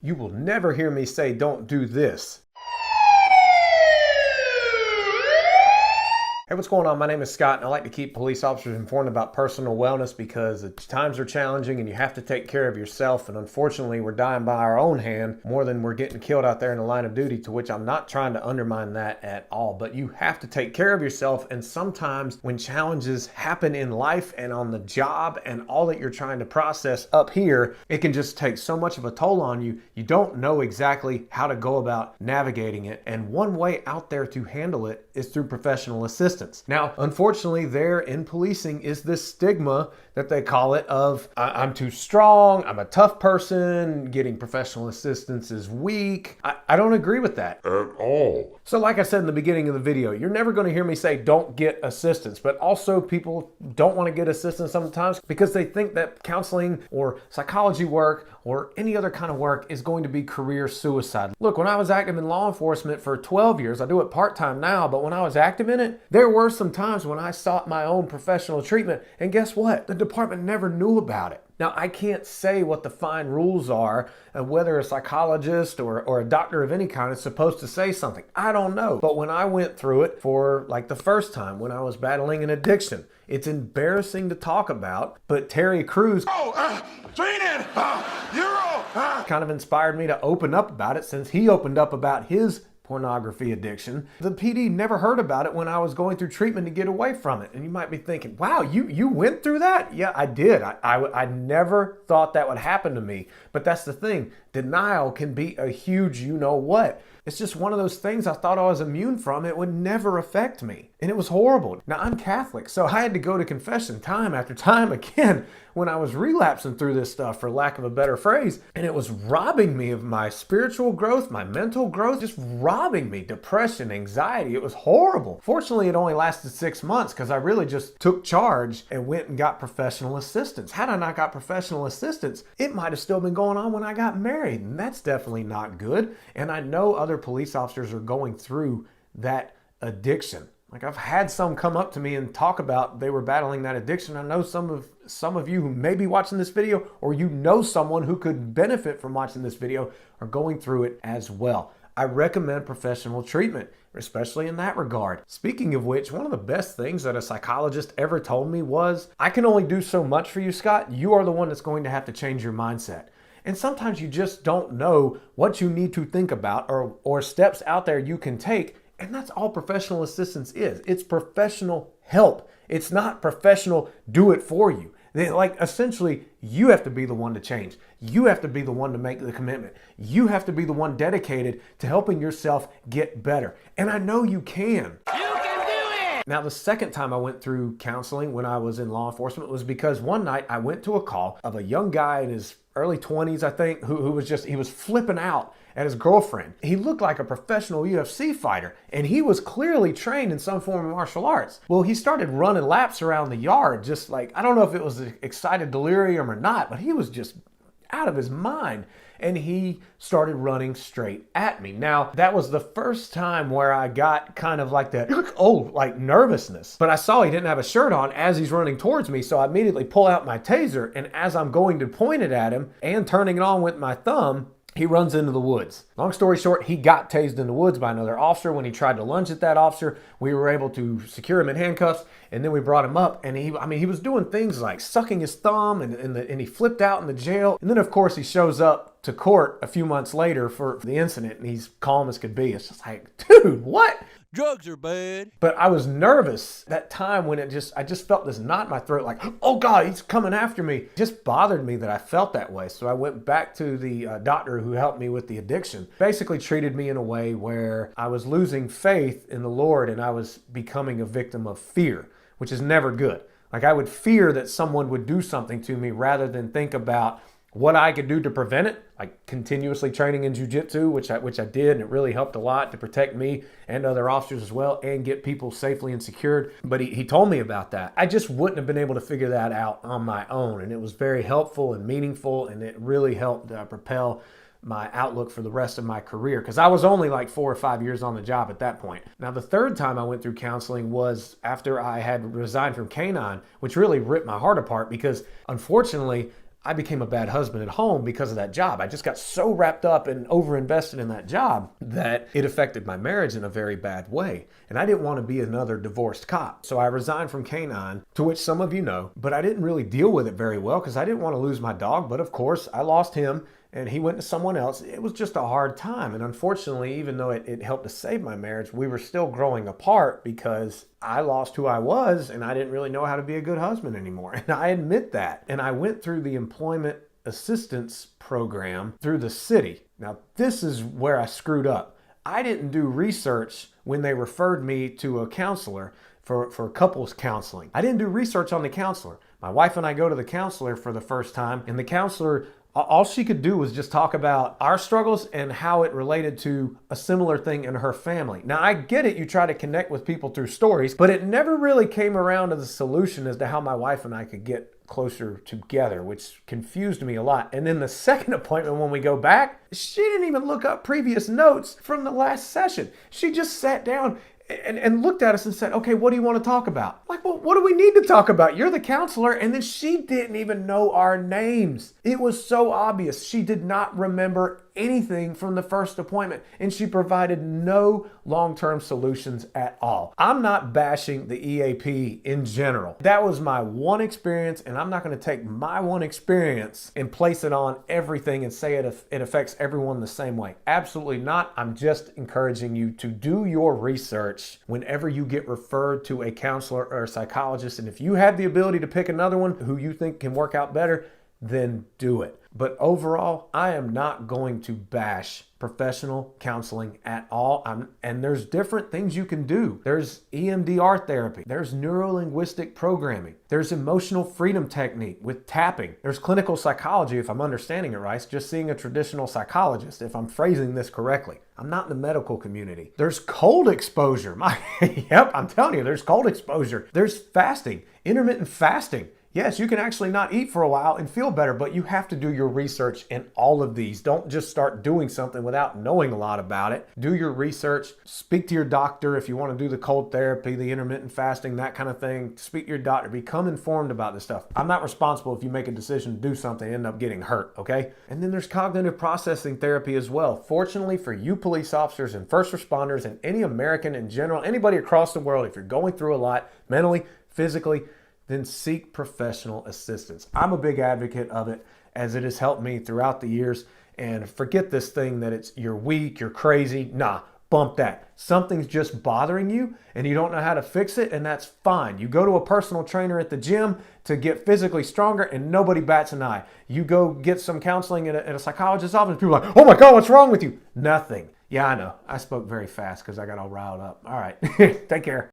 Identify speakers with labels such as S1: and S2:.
S1: You will never hear me say don't do this. Hey, what's going on? My name is Scott, and I like to keep police officers informed about personal wellness because times are challenging and you have to take care of yourself. And unfortunately, we're dying by our own hand more than we're getting killed out there in the line of duty, to which I'm not trying to undermine that at all. But you have to take care of yourself. And sometimes when challenges happen in life and on the job and all that you're trying to process up here, it can just take so much of a toll on you. You don't know exactly how to go about navigating it. And one way out there to handle it is through professional assistance. Now, unfortunately, there in policing is this stigma that they call it of I'm too strong, I'm a tough person, getting professional assistance is weak. I don't agree with that at all. So like I said in the beginning of the video, you're never going to hear me say don't get assistance, but also people don't want to get assistance sometimes because they think that counseling or psychology work or any other kind of work is going to be career suicide. Look, when I was active in law enforcement for 12 years, I do it part-time now, but when I was active in it, there were some times when I sought my own professional treatment, and guess what? The department never knew about it. Now, I can't say what the fine rules are and whether a psychologist or a doctor of any kind is supposed to say something. I don't know. But when I went through it for like the first time when I was battling an addiction, it's embarrassing to talk about, but Terry Crews kind of inspired me to open up about it since he opened up about his pornography addiction. The PD never heard about it when I was going through treatment to get away from it. And you might be thinking, wow, you went through that? Yeah, I did. I never thought that would happen to me. But that's the thing. Denial can be a huge you-know-what. It's just one of those things I thought I was immune from. It would never affect me. And it was horrible. Now, I'm Catholic, so I had to go to confession time after time again when I was relapsing through this stuff, for lack of a better phrase. And it was robbing me of my spiritual growth, my mental growth, just robbing me. Depression, anxiety, it was horrible. Fortunately, it only lasted 6 months because I really just took charge and went and got professional assistance. Had I not got professional assistance, it might have still been going on when I got married, and that's definitely not good. And I know other police officers are going through that addiction. Like, I've had some come up to me and talk about they were battling that addiction. I know some of you who may be watching this video, or you know someone who could benefit from watching this video, are going through it as well. I recommend professional treatment, especially in that regard. Speaking of which, one of the best things that a psychologist ever told me was, I can only do so much for you, Scott. You are the one that's going to have to change your mindset. And sometimes you just don't know what you need to think about or steps out there you can take. And that's all professional assistance is. It's professional help. It's not professional do it for you. Like, essentially, you have to be the one to change. You have to be the one to make the commitment. You have to be the one dedicated to helping yourself get better. And I know you can. Now, the second time I went through counseling when I was in law enforcement was because one night I went to a call of a young guy in his early 20s, I think, who was flipping out at his girlfriend. He looked like a professional UFC fighter, and he was clearly trained in some form of martial arts. Well, he started running laps around the yard, just like, I don't know if it was excited delirium or not, but he was just out of his mind. And he started running straight at me. Now, that was the first time where I got kind of like that, like nervousness. But I saw he didn't have a shirt on as he's running towards me, so I immediately pull out my taser, and as I'm going to point it at him and turning it on with my thumb, he runs into the woods. Long story short, he got tased in the woods by another officer. When he tried to lunge at that officer, we were able to secure him in handcuffs, and then we brought him up. And he was doing things like sucking his thumb, and he flipped out in the jail. And then, of course, he shows up to court a few months later for the incident, and he's calm as could be. It's just like, dude, what?
S2: Drugs are bad.
S1: But I was nervous that time when I just felt this knot in my throat, like, oh God, he's coming after me. It just bothered me that I felt that way. So I went back to the doctor who helped me with the addiction. Basically treated me in a way where I was losing faith in the Lord and I was becoming a victim of fear, which is never good. Like, I would fear that someone would do something to me rather than think about what I could do to prevent it, like continuously training in Jitsu, which I did, and it really helped a lot to protect me and other officers as well and get people safely and secured. But he told me about that. I just wouldn't have been able to figure that out on my own, and it was very helpful and meaningful, and it really helped propel my outlook for the rest of my career, because I was only like 4 or 5 years on the job at that point. Now, the third time I went through counseling was after I had resigned from K-9, which really ripped my heart apart because, unfortunately, I became a bad husband at home because of that job. I just got so wrapped up and overinvested in that job that it affected my marriage in a very bad way. And I didn't want to be another divorced cop. So I resigned from K9, to which some of you know, but I didn't really deal with it very well because I didn't want to lose my dog. But of course, I lost him and he went to someone else. It was just a hard time. And unfortunately, even though it helped to save my marriage, we were still growing apart because I lost who I was and I didn't really know how to be a good husband anymore. And I admit that. And I went through the employment assistance program through the city. Now, this is where I screwed up. I didn't do research when they referred me to a counselor for couples counseling. I didn't do research on the counselor. My wife and I go to the counselor for the first time, and the counselor, all she could do was just talk about our struggles and how it related to a similar thing in her family. Now, I get it. You try to connect with people through stories, but it never really came around to the solution as to how my wife and I could get closer together, which confused me a lot. And then the second appointment, when we go back, she didn't even look up previous notes from the last session. She just sat down and looked at us and said, okay, what do you want to talk about? Like, well, what do we need to talk about? You're the counselor. And then she didn't even know our names. It was so obvious. She did not remember anything from the first appointment, and she provided no long-term solutions at all. I'm not bashing the EAP in general. That was my one experience, and I'm not going to take my one experience and place it on everything and say it affects everyone the same way. Absolutely not. I'm just encouraging you to do your research whenever you get referred to a counselor or a psychologist, and if you have the ability to pick another one who you think can work out better, then do it. But overall, I am not going to bash professional counseling at all. And there's different things you can do. There's EMDR therapy. There's neuro-linguistic programming. There's emotional freedom technique with tapping. There's clinical psychology, if I'm understanding it right, just seeing a traditional psychologist, if I'm phrasing this correctly. I'm not in the medical community. There's cold exposure. Yep, I'm telling you, there's cold exposure. There's fasting, intermittent fasting. Yes, you can actually not eat for a while and feel better, but you have to do your research in all of these. Don't just start doing something without knowing a lot about it. Do your research. Speak to your doctor if you want to do the cold therapy, the intermittent fasting, that kind of thing. Speak to your doctor. Become informed about this stuff. I'm not responsible if you make a decision to do something and end up getting hurt, okay? And then there's cognitive processing therapy as well. Fortunately for you police officers and first responders and any American in general, anybody across the world, if you're going through a lot mentally, physically, then seek professional assistance. I'm a big advocate of it, as it has helped me throughout the years. And forget this thing that you're weak, you're crazy. Nah, bump that. Something's just bothering you and you don't know how to fix it, and that's fine. You go to a personal trainer at the gym to get physically stronger and nobody bats an eye. You go get some counseling at a psychologist's office, people are like, oh my God, what's wrong with you? Nothing. Yeah, I know. I spoke very fast because I got all riled up. All right, take care.